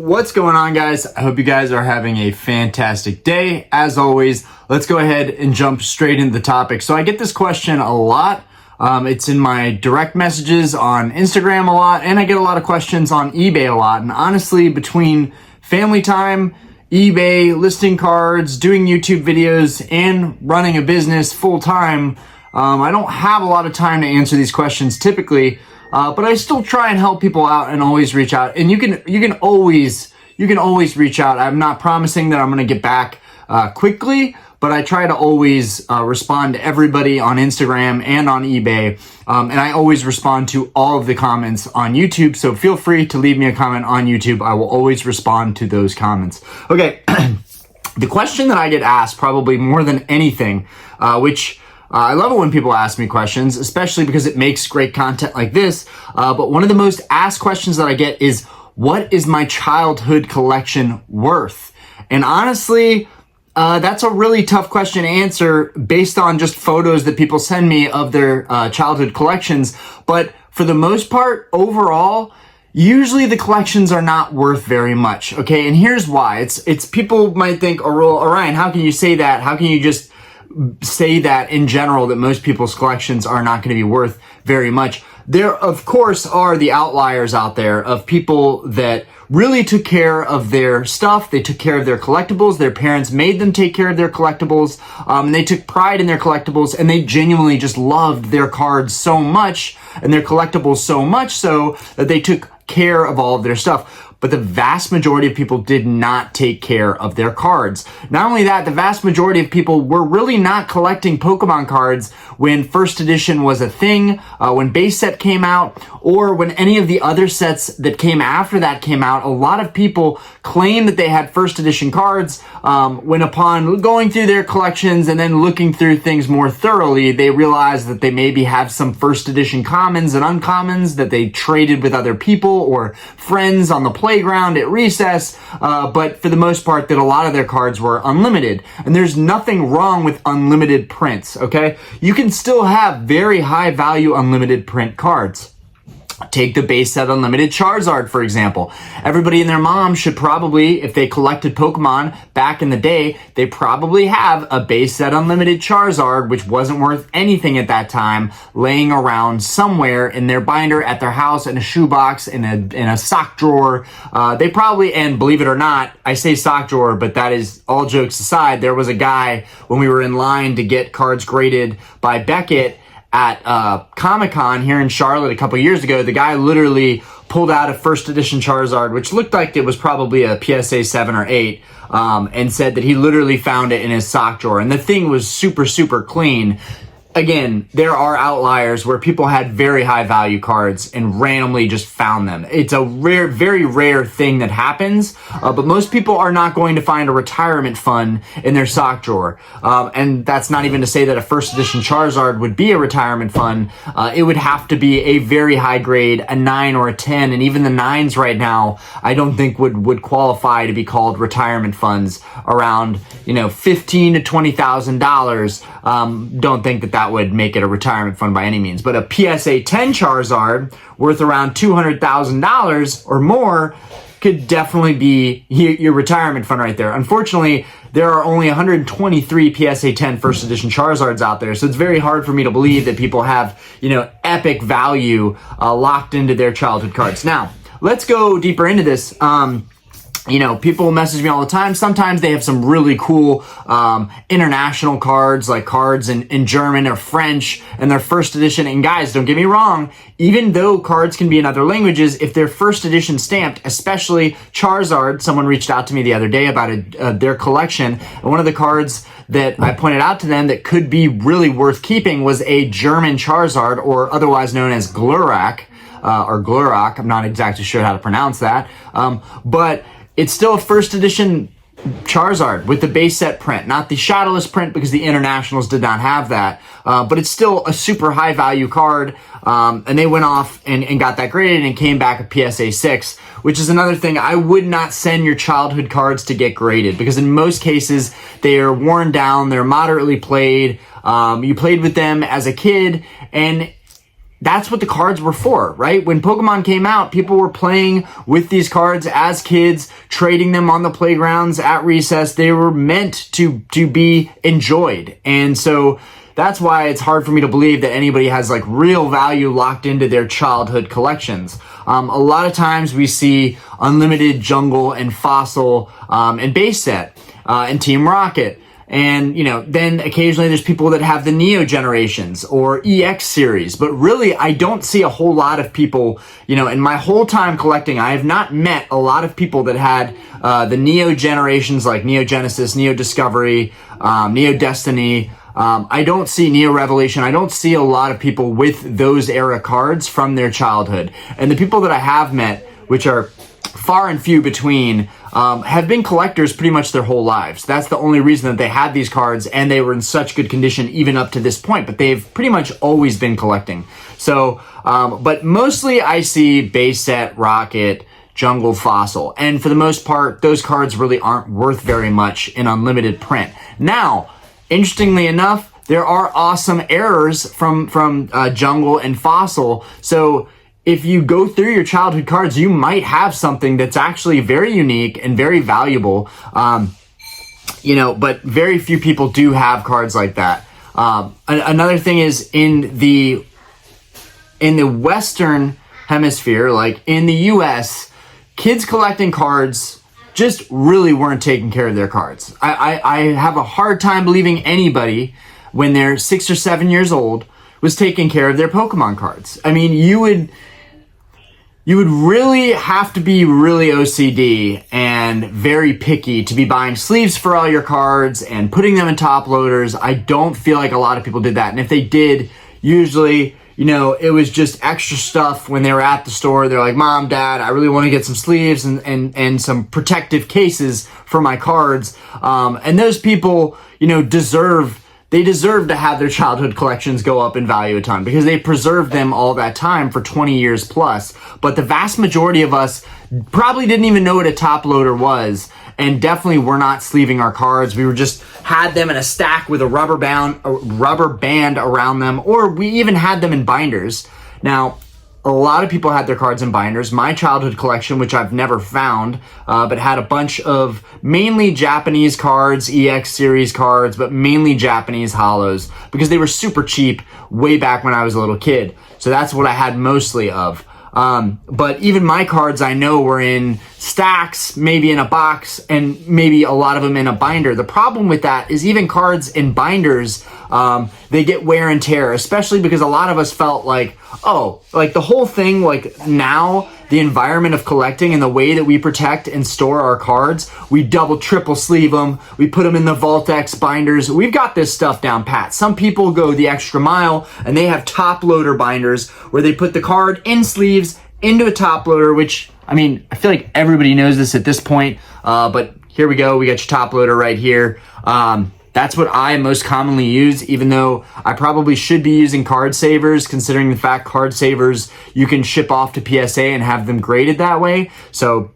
What's going on, guys? I hope you guys are having a fantastic day. As always, let's go ahead and jump straight into the topic. So I get this question a lot. It's in my direct messages on Instagram a lot, and I get a lot of questions on eBay a lot. And honestly, between family time, eBay, listing cards, doing YouTube videos, and running a business full time, I don't have a lot of time to answer these questions typically. But I still try and help people out and always reach out. And you can always reach out. I'm not promising that I'm going to get back quickly, but I try to always respond to everybody on Instagram and on eBay. And I always respond to all of the comments on YouTube. So feel free to leave me a comment on YouTube. I will always respond to those comments. Okay. The question that I get asked probably more than anything, which I love it when people ask me questions, especially because it makes great content like this. But one of the most asked questions that I get is, what is my childhood collection worth? And honestly, that's a really tough question to answer based on just photos that people send me of their childhood collections. But for the most part, overall, usually the collections are not worth very much. Okay, and here's why. It's people might think, oh, Ryan, how can you say that? How can you just say that in general, that most people's collections are not going to be worth very much? There, of course, are the outliers out there of people that really took care of their stuff. They took care of their collectibles. Their parents made them take care of their collectibles. And they took pride in their collectibles, and they genuinely just loved their cards so much and their collectibles so much so that they took care of all of their stuff. But the vast majority of people did not take care of their cards. Not only that, the vast majority of people were really not collecting Pokemon cards when first edition was a thing, when base set came out, or when any of the other sets that came after that came out. A lot of people claim that they had first edition cards, when upon going through their collections and then looking through things more thoroughly, they realized that they maybe have some first edition commons and uncommons that they traded with other people or friends on the playground at recess, but for the most part that a lot of their cards were unlimited. And there's nothing wrong with unlimited prints, okay? You can still have very high value unlimited print cards. Take the base set unlimited Charizard, for example. Everybody and their mom should probably, if they collected Pokemon back in the day, they probably have a base set unlimited Charizard, which wasn't worth anything at that time, laying around somewhere in their binder at their house, in a shoebox, in a sock drawer. They probably, and believe it or not, I say sock drawer, but that is all jokes aside. There was a guy when we were in line to get cards graded by Beckett at Comic-Con here in Charlotte a couple years ago. The guy literally pulled out a first edition Charizard, which looked like it was probably a PSA 7 or 8, and said that he literally found it in his sock drawer. And the thing was super, super clean. Again, there are outliers where people had very high value cards and randomly just found them. It's a rare, very rare thing that happens, but most people are not going to find a retirement fund in their sock drawer. And that's not even to say that a first edition Charizard would be a retirement fund. It would have to be a very high grade, a 9 or a 10, and even the 9s right now, I don't think would qualify to be called retirement funds. Around, $15,000 to $20,000. Don't think that would make it a retirement fund by any means. But a PSA 10 Charizard worth around $200,000 or more could definitely be your retirement fund right there. Unfortunately, there are only 123 PSA 10 first edition Charizards out there, so it's very hard for me to believe that people have, epic value locked into their childhood cards. Now, let's go deeper into this. People message me all the time. Sometimes they have some really cool international cards, like cards in German or French, and they're first edition. And guys, don't get me wrong, even though cards can be in other languages, if they're first edition stamped, especially Charizard, someone reached out to me the other day about their collection, and one of the cards that I pointed out to them that could be really worth keeping was a German Charizard, or otherwise known as Glurak, or Glurak. I'm not exactly sure how to pronounce that, but it's still a first edition Charizard with the base set print, not the shadowless print because the internationals did not have that. But it's still a super high value card. And they went off and got that graded and came back a PSA 6, which is another thing. I would not send your childhood cards to get graded because in most cases they are worn down, they're moderately played. You played with them as a kid, and that's what the cards were for, right? When Pokemon came out, people were playing with these cards as kids, trading them on the playgrounds at recess. They were meant to be enjoyed. And so that's why it's hard for me to believe that anybody has like real value locked into their childhood collections. A lot of times we see Unlimited, Jungle, and Fossil, and Base Set, and Team Rocket. And, then occasionally there's people that have the Neo generations or EX series. But really, I don't see a whole lot of people, in my whole time collecting, I have not met a lot of people that had the Neo generations like Neo Genesis, Neo Discovery, Neo Destiny. I don't see Neo Revelation. I don't see a lot of people with those era cards from their childhood. And the people that I have met, which are far and few between, have been collectors pretty much their whole lives. That's the only reason that they had these cards, and they were in such good condition even up to this point. But they've pretty much always been collecting. So, but mostly I see Base Set, Rocket, Jungle, Fossil. And for the most part, those cards really aren't worth very much in unlimited print. Now, interestingly enough, there are awesome errors from Jungle and Fossil. So if you go through your childhood cards, you might have something that's actually very unique and very valuable. But very few people do have cards like that. Another thing is in the Western hemisphere, like in the US, kids collecting cards just really weren't taking care of their cards. I have a hard time believing anybody when they're 6 or 7 years old was taking care of their Pokemon cards. I mean, you would really have to be really OCD and very picky to be buying sleeves for all your cards and putting them in top loaders. I don't feel like a lot of people did that. And if they did, usually, it was just extra stuff when they were at the store. They're like, Mom, Dad, I really want to get some sleeves and some protective cases for my cards. And those people, they deserve to have their childhood collections go up in value a ton because they preserved them all that time for 20 years plus. But the vast majority of us probably didn't even know what a top loader was, and definitely were not sleeving our cards. We were just had them in a stack with a rubber band around them, or we even had them in binders. Now, a lot of people had their cards in binders. My childhood collection, which I've never found, but had a bunch of mainly Japanese cards, EX series cards, but mainly Japanese holos because they were super cheap way back when I was a little kid. So that's what I had mostly of. But even my cards I know were in stacks, maybe in a box, and maybe a lot of them in a binder. The problem with that is even cards in binders, they get wear and tear, especially because a lot of us felt like, the whole thing, like now the environment of collecting and the way that we protect and store our cards, we double, triple sleeve them. We put them in the Vault-X binders. We've got this stuff down pat. Some people go the extra mile and they have top loader binders where they put the card in sleeves into a top loader, which, I feel like everybody knows this at this point, but here we go. We got your top loader right here. That's what I most commonly use, even though I probably should be using card savers, considering the fact card savers you can ship off to PSA and have them graded that way. So,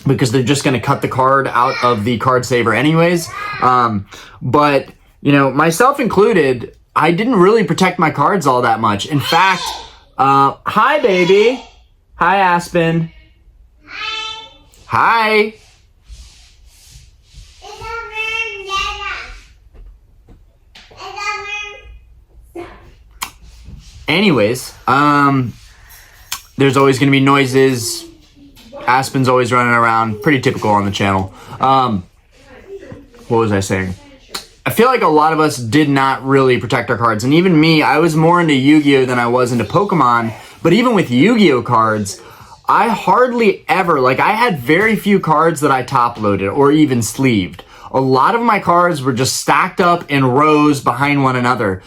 because they're just going to cut the card out of the card saver anyways. But, myself included, I didn't really protect my cards all that much. In fact, hi, baby. Hi, Aspen. Hi. Anyways, there's always going to be noises. Aspen's always running around. Pretty typical on the channel. What was I saying? I feel like a lot of us did not really protect our cards. And even me, I was more into Yu-Gi-Oh! Than I was into Pokemon. But even with Yu-Gi-Oh! Cards, I hardly ever, I had very few cards that I top loaded or even sleeved. A lot of my cards were just stacked up in rows behind one another.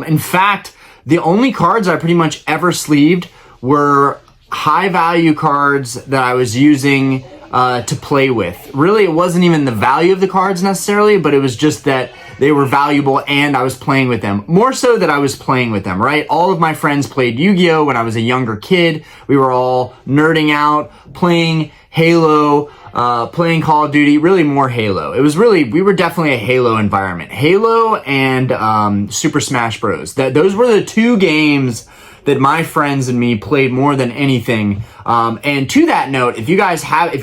In fact, the only cards I pretty much ever sleeved were high value cards that I was using to play with. Really, it wasn't even the value of the cards necessarily, but it was just that they were valuable and I was playing with them. More so that I was playing with them, right? All of my friends played Yu-Gi-Oh! When I was a younger kid. We were all nerding out, playing Halo, playing Call of Duty, really more Halo. We were definitely a Halo environment. Halo and Super Smash Bros. Those were the two games that my friends and me played more than anything. And to that note, if you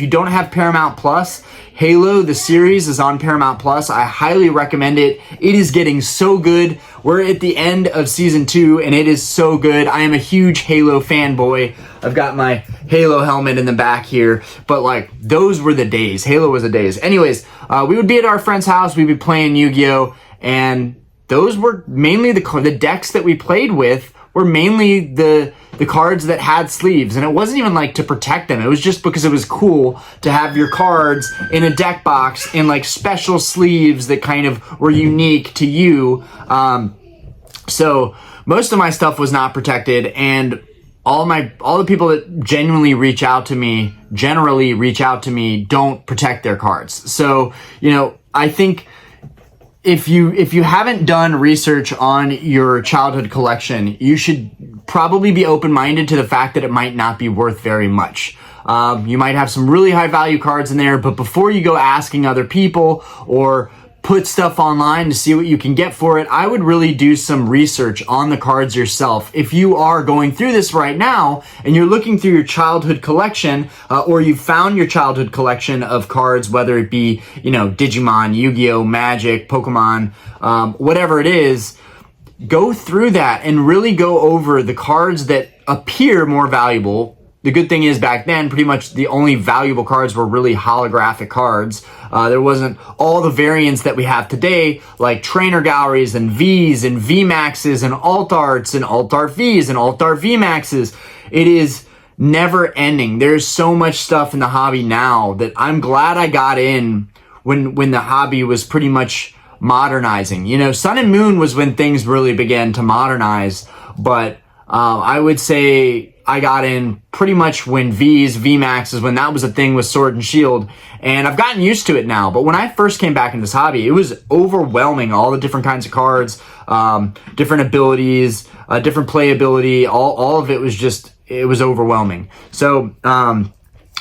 don't have Paramount Plus, Halo, the series, is on Paramount Plus. I highly recommend it. It is getting so good. We're at the end of season 2 and it is so good. I am a huge Halo fanboy. I've got my Halo helmet in the back here, but like those were the days. Halo was the days. Anyways, we would be at our friend's house. We'd be playing Yu-Gi-Oh! And those were mainly the decks that we played with were mainly the cards that had sleeves. And it wasn't even like to protect them. It was just because it was cool to have your cards in a deck box in like special sleeves that kind of were unique to you. So most of my stuff was not protected, and all the people that generally reach out to me don't protect their cards. So, I think if you haven't done research on your childhood collection, you should probably be open-minded to the fact that it might not be worth very much. You might have some really high value cards in there, but before you go asking other people or put stuff online to see what you can get for it, I would really do some research on the cards yourself. If you are going through this right now and you're looking through your childhood collection, or you found your childhood collection of cards, whether it be, Digimon, Yu-Gi-Oh, Magic, Pokemon, whatever it is, go through that and really go over the cards that appear more valuable. The good thing is back then, pretty much the only valuable cards were really holographic cards. There wasn't all the variants that we have today, like trainer galleries and Vs and VMAXs and alt arts and alt art Vs and alt art VMAXs. It is never ending. There's so much stuff in the hobby now that I'm glad I got in when the hobby was pretty much modernizing. Sun and Moon was when things really began to modernize, but I would say I got in pretty much when VMAXs, when that was a thing with Sword and Shield, and I've gotten used to it now. But when I first came back into this hobby, it was overwhelming. All the different kinds of cards, different abilities, different playability, all of it was overwhelming. So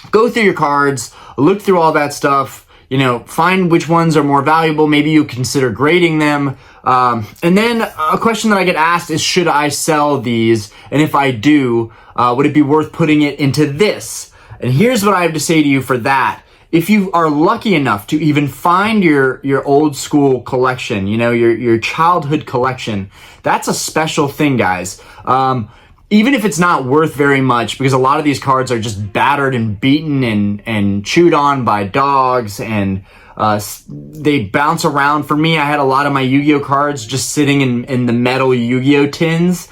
go through your cards, look through all that stuff, find which ones are more valuable. Maybe you consider grading them. And then a question that I get asked is, should I sell these? And if I do, would it be worth putting it into this? And here's what I have to say to you for that. If you are lucky enough to even find your old school collection, your childhood collection, that's a special thing, guys. Even if it's not worth very much, because a lot of these cards are just battered and beaten and chewed on by dogs, and they bounce around. For me, I had a lot of my Yu-Gi-Oh cards just sitting in the metal Yu-Gi-Oh tins.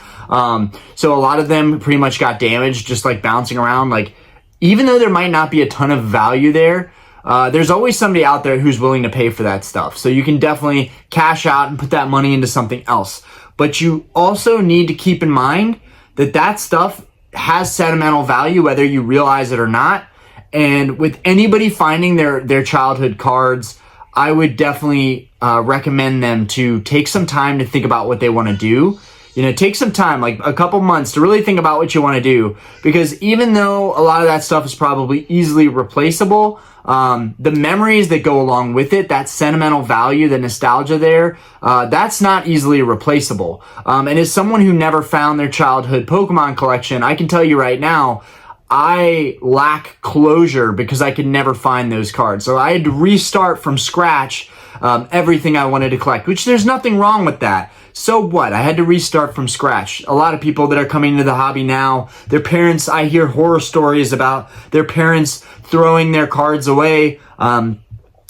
So a lot of them pretty much got damaged, just like bouncing around. Like, even though there might not be a ton of value there, there's always somebody out there who's willing to pay for that stuff. So you can definitely cash out and put that money into something else. But you also need to keep in mind that stuff has sentimental value, whether you realize it or not. And with anybody finding their childhood cards, I would definitely recommend them to take some time to think about what they want to do. Take some time, like a couple months, to really think about what you want to do. Because even though a lot of that stuff is probably easily replaceable, the memories that go along with it, that sentimental value, the nostalgia there, that's not easily replaceable. And as someone who never found their childhood Pokemon collection, I can tell you right now, I lack closure because I could never find those cards. So I had to restart from scratch everything I wanted to collect, which there's nothing wrong with that. So what? I had to restart from scratch. A lot of people that are coming into the hobby now, their parents, I hear horror stories about their parents throwing their cards away.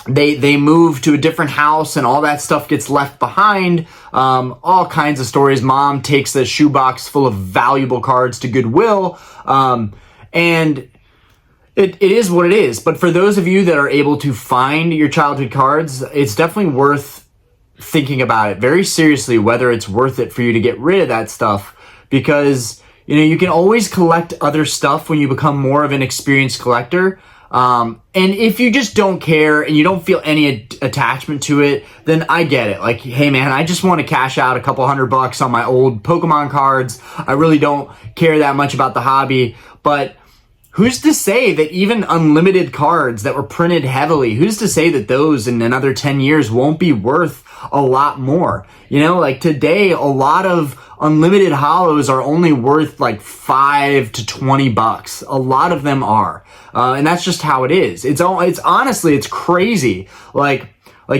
They move to a different house and all that stuff gets left behind. All kinds of stories. Mom takes the shoebox full of valuable cards to Goodwill. And it is what it is. But for those of you that are able to find your childhood cards, it's definitely worth thinking about it very seriously, whether it's worth it for you to get rid of that stuff. Because, you can always collect other stuff when you become more of an experienced collector. And if you just don't care and you don't feel any attachment to it, then I get it. Like, hey man, I just want to cash out a couple $100 on my old Pokemon cards. I really don't care that much about the hobby. But who's to say that even unlimited cards that were printed heavily, who's to say that those in another 10 years won't be worth a lot more? You know, like today, a lot of unlimited holos are only worth like $5 to $20. A lot of them are. And that's just how it is. It's honestly, it's crazy. Like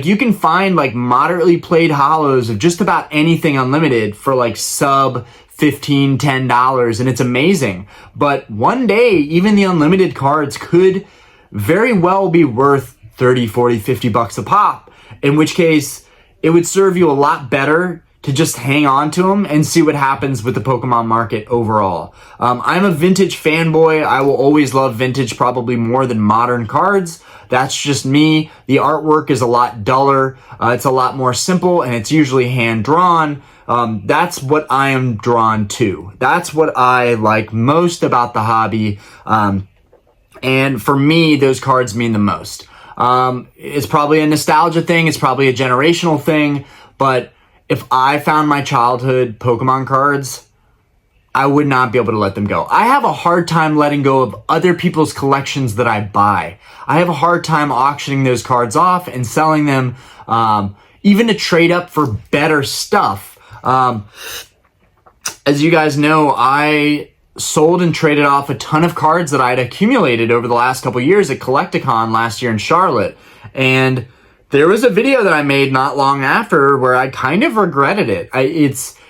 you can find like moderately played holos of just about anything unlimited for like sub $15, $10, and it's amazing. But one day, even the unlimited cards could very well be worth 30, 40, $50 a pop, in which case it would serve you a lot better to just hang on to them and see what happens with the Pokemon market overall. I'm a vintage fanboy. I will always love vintage probably more than modern cards. That's just me. The artwork is a lot duller. It's a lot more simple, and it's usually hand drawn. That's what I am drawn to. That's what I like most about the hobby. And for me, those cards mean the most. It's probably a nostalgia thing. It's probably a generational thing. But if I found my childhood Pokemon cards, I would not be able to let them go. I have a hard time letting go of other people's collections that I buy. I have a hard time auctioning those cards off and selling them, even to trade up for better stuff. As you guys know, I sold and traded off a ton of cards that I'd accumulated over the last couple years at Collecticon last year in Charlotte. And there was a video that I made not long after where I kind of regretted it.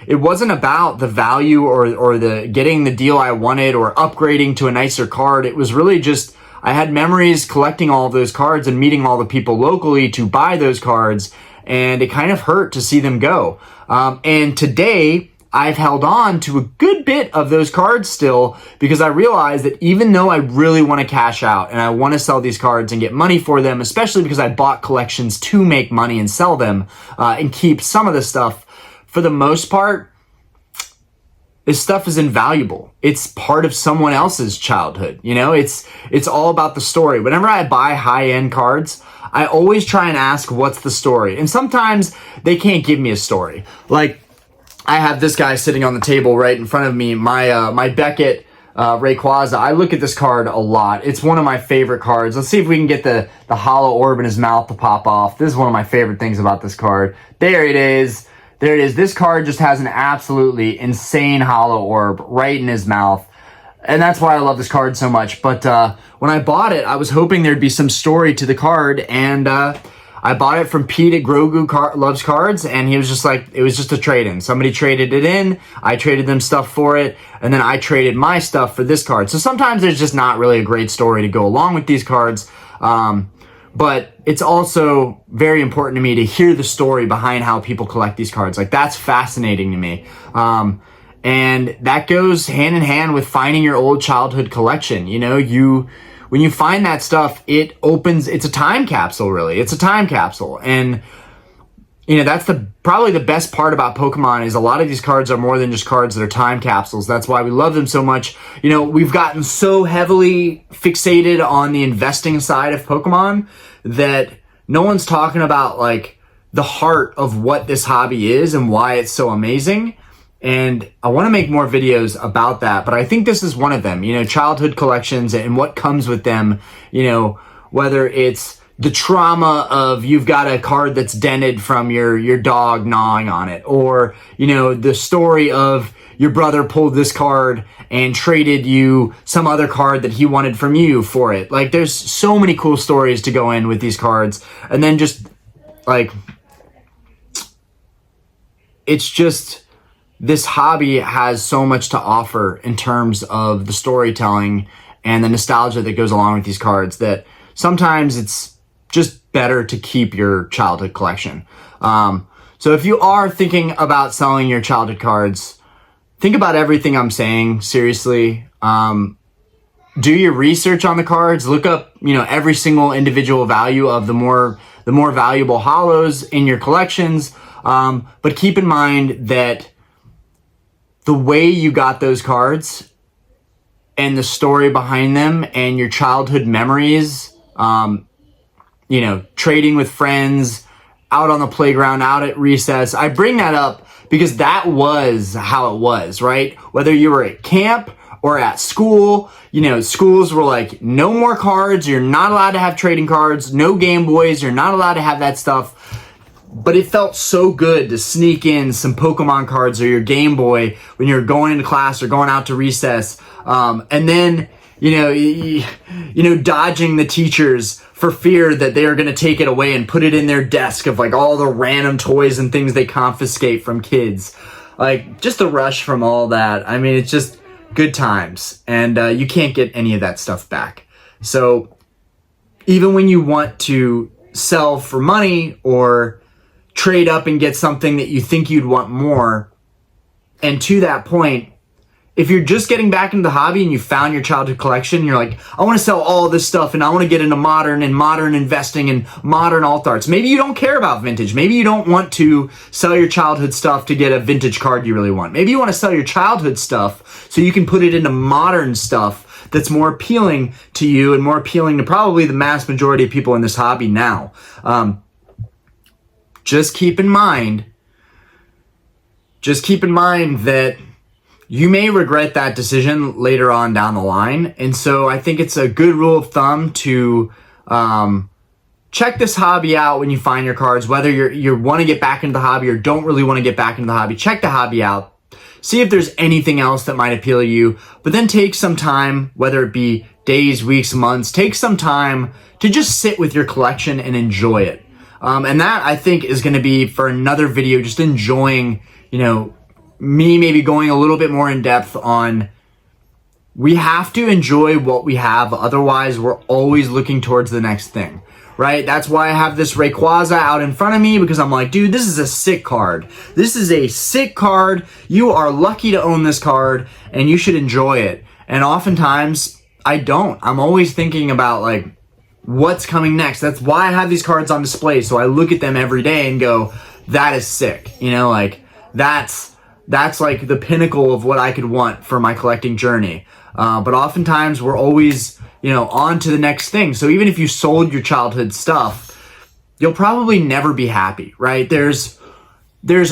It wasn't about the value or the getting the deal I wanted or upgrading to a nicer card. It was really just, I had memories collecting all of those cards and meeting all the people locally to buy those cards, and it kind of hurt to see them go. And today, I've held on to a good bit of those cards still, because I realized that even though I really want to cash out and I want to sell these cards and get money for them, especially because I bought collections to make money and sell them and keep some of the stuff, for the most part, this stuff is invaluable. It's part of someone else's childhood. You know, it's all about the story. Whenever I buy high-end cards, I always try and ask, what's the story? And sometimes they can't give me a story. Like, I have this guy sitting on the table right in front of me, my Beckett Rayquaza. I look at this card a lot. It's one of my favorite cards. Let's see if we can get the hollow orb in his mouth to pop off. This is one of my favorite things about this card. There it is. There it is. This card just has an absolutely insane hollow orb right in his mouth. And that's why I love this card so much. But when I bought it, I was hoping there'd be some story to the card. And I bought it from Pete at Grogu Loves Cards. And he was just like, it was just a trade-in. Somebody traded it in. I traded them stuff for it. And then I traded my stuff for this card. So sometimes there's just not really a great story to go along with these cards. But it's also very important to me to hear the story behind how people collect these cards. Like, that's fascinating to me. And that goes hand in hand with finding your old childhood collection. You know, when you find that stuff, it's a time capsule, really. It's a time capsule. And, you know, that's probably the best part about Pokemon is a lot of these cards are more than just cards that are time capsules. That's why we love them so much. You know, we've gotten so heavily fixated on the investing side of Pokemon that no one's talking about, like, the heart of what this hobby is and why it's so amazing. And I want to make more videos about that, but I think this is one of them. You know, childhood collections and what comes with them, you know, whether it's the trauma of you've got a card that's dented from your dog gnawing on it, or, you know, the story of your brother pulled this card and traded you some other card that he wanted from you for it. Like, there's so many cool stories to go in with these cards. And then just, like, it's just, this hobby has so much to offer in terms of the storytelling and the nostalgia that goes along with these cards that sometimes it's just better to keep your childhood collection. So if you are thinking about selling your childhood cards, think about everything I'm saying seriously. Do your research on the cards. Look up, you know, every single individual value of the more valuable holos in your collections. But keep in mind that the way you got those cards and the story behind them and your childhood memories, you know, trading with friends, out on the playground, out at recess. I bring that up because that was how it was, right? Whether you were at camp or at school. You know, schools were like, no more cards. You're not allowed to have trading cards. No Game Boys. You're not allowed to have that stuff. But it felt so good to sneak in some Pokemon cards or your Game Boy when you're going into class or going out to recess. And then, you know, dodging the teachers for fear that they are going to take it away and put it in their desk of like all the random toys and things they confiscate from kids. Like, just the rush from all that. I mean, it's just good times. And you can't get any of that stuff back. So even when you want to sell for money or trade up and get something that you think you'd want more, and to that point, if you're just getting back into the hobby and you found your childhood collection, and you're like, I want to sell all this stuff and I want to get into modern investing and modern alt arts. Maybe you don't care about vintage. Maybe you don't want to sell your childhood stuff to get a vintage card you really want. Maybe you want to sell your childhood stuff so you can put it into modern stuff that's more appealing to you and more appealing to probably the mass majority of people in this hobby now. Just keep in mind that you may regret that decision later on down the line. And so I think it's a good rule of thumb to check this hobby out when you find your cards, whether you want to get back into the hobby or don't really want to get back into the hobby. Check the hobby out. See if there's anything else that might appeal to you, but then take some time, whether it be days, weeks, months, take some time to just sit with your collection and enjoy it. And that, I think, is going to be for another video, just enjoying, you know, me maybe going a little bit more in depth on, we have to enjoy what we have. Otherwise, we're always looking towards the next thing, right? That's why I have this Rayquaza out in front of me, because I'm like, dude, this is a sick card. This is a sick card. You are lucky to own this card and you should enjoy it. And oftentimes I don't. I'm always thinking about like, what's coming next. That's why I have these cards on display. So I look at them every day and go, that is sick. You know, like that's like the pinnacle of what I could want for my collecting journey. But oftentimes we're always, you know, on to the next thing. So even if you sold your childhood stuff, you'll probably never be happy, right? There's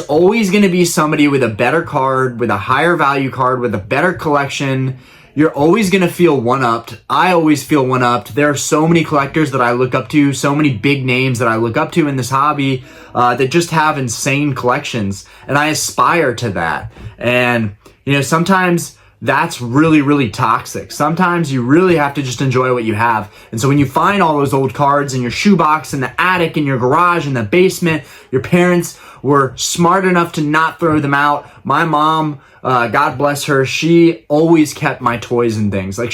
always going to be somebody with a better card, with a higher value card, with a better collection. You're always going to feel one-upped. I always feel one-upped. There are so many collectors that I look up to, so many big names that I look up to in this hobby that just have insane collections, and I aspire to that. And, you know, sometimes that's really, really toxic. Sometimes you really have to just enjoy what you have. And so when you find all those old cards in your shoebox, in the attic, in your garage, in the basement, your parents were smart enough to not throw them out. My mom, God bless her, she always kept my toys and things. Like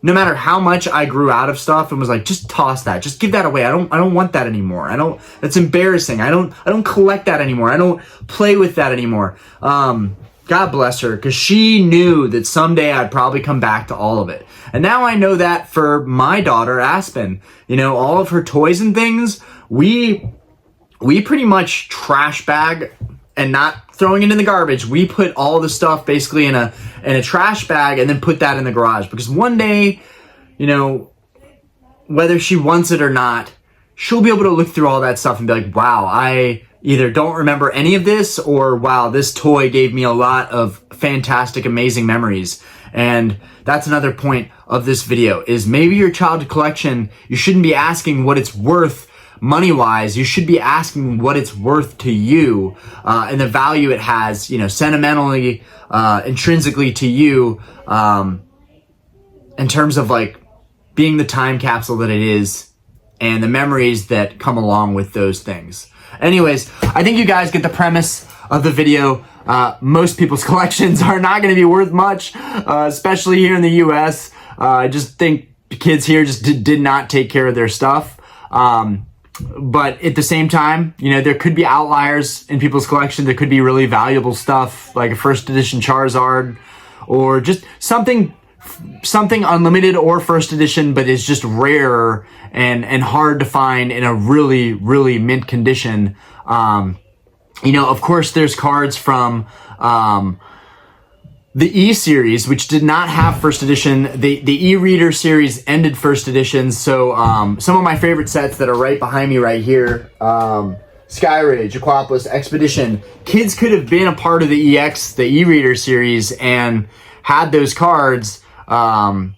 no matter how much I grew out of stuff and was like, just toss that, just give that away. I don't want that anymore. That's embarrassing. I don't collect that anymore. I don't play with that anymore. God bless her, because she knew that someday I'd probably come back to all of it. And now I know that for my daughter, Aspen, you know, all of her toys and things, we pretty much trash bag and not throwing it in the garbage. We put all the stuff basically in a trash bag and then put that in the garage, because one day, you know, whether she wants it or not, she'll be able to look through all that stuff and be like, wow, I either don't remember any of this, or wow, this toy gave me a lot of fantastic, amazing memories. And that's another point of this video, is maybe your childhood collection, you shouldn't be asking what it's worth money-wise. You should be asking what it's worth to you, and the value it has, you know, sentimentally, intrinsically to you, in terms of like being the time capsule that it is and the memories that come along with those things. Anyways, I think you guys get the premise of the video. Most people's collections are not going to be worth much, especially here in the US. I just think kids here just did not take care of their stuff. But at the same time, you know, there could be outliers in people's collection. There could be really valuable stuff like a first edition Charizard, or just something unlimited or first edition, but it's just rare and hard to find in a really, really mint condition. You know, of course, there's cards from the E-series, which did not have first edition. The E-reader series ended first edition. So some of my favorite sets that are right behind me right here, Skyrage, Aquapolis, Expedition, kids could have been a part of the EX, the E-reader series, and had those cards, and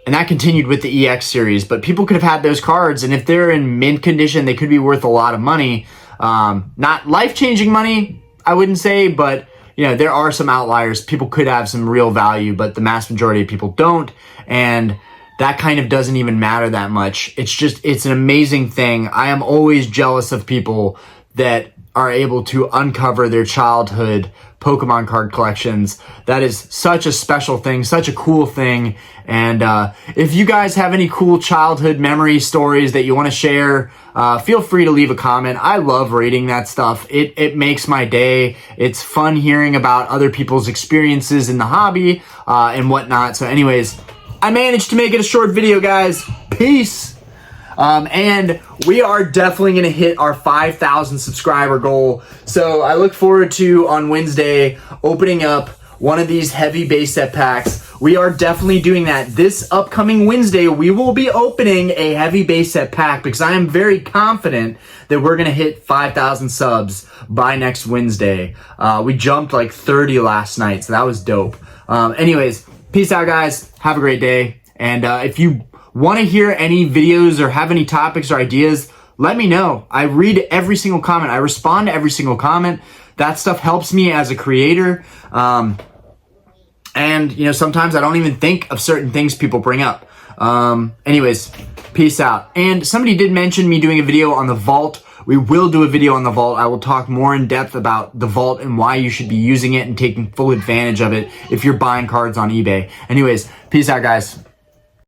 that continued with the EX series, but people could have had those cards, and if they're in mint condition, they could be worth a lot of money. Not life-changing money, I wouldn't say, but there are some outliers. People could have some real value, but the mass majority of people don't, and that kind of doesn't even matter that much. It's an amazing thing. I am always jealous of people that are able to uncover their childhood Pokemon card collections. That is such a special thing, such a cool thing. And if you guys have any cool childhood memory stories that you want to share, feel free to leave a comment. I love reading that stuff. It makes my day. It's fun hearing about other people's experiences in the hobby and whatnot. So anyways, I managed to make it a short video, guys. Peace. And we are definitely going to hit our 5,000 subscriber goal. So I look forward to, on Wednesday, opening up one of these heavy base set packs. We are definitely doing that. This upcoming Wednesday, we will be opening a heavy base set pack because I am very confident that we're going to hit 5,000 subs by next Wednesday. We jumped like 30 last night, so that was dope. Anyways, peace out, guys. Have a great day. And if you want to hear any videos or have any topics or ideas, let me know. I read every single comment. I respond to every single comment. That stuff helps me as a creator. And sometimes I don't even think of certain things people bring up. Anyways, peace out. And somebody did mention me doing a video on the vault. We will do a video on the vault. I will talk more in depth about the vault and why you should be using it and taking full advantage of it if you're buying cards on eBay. Anyways, peace out, guys.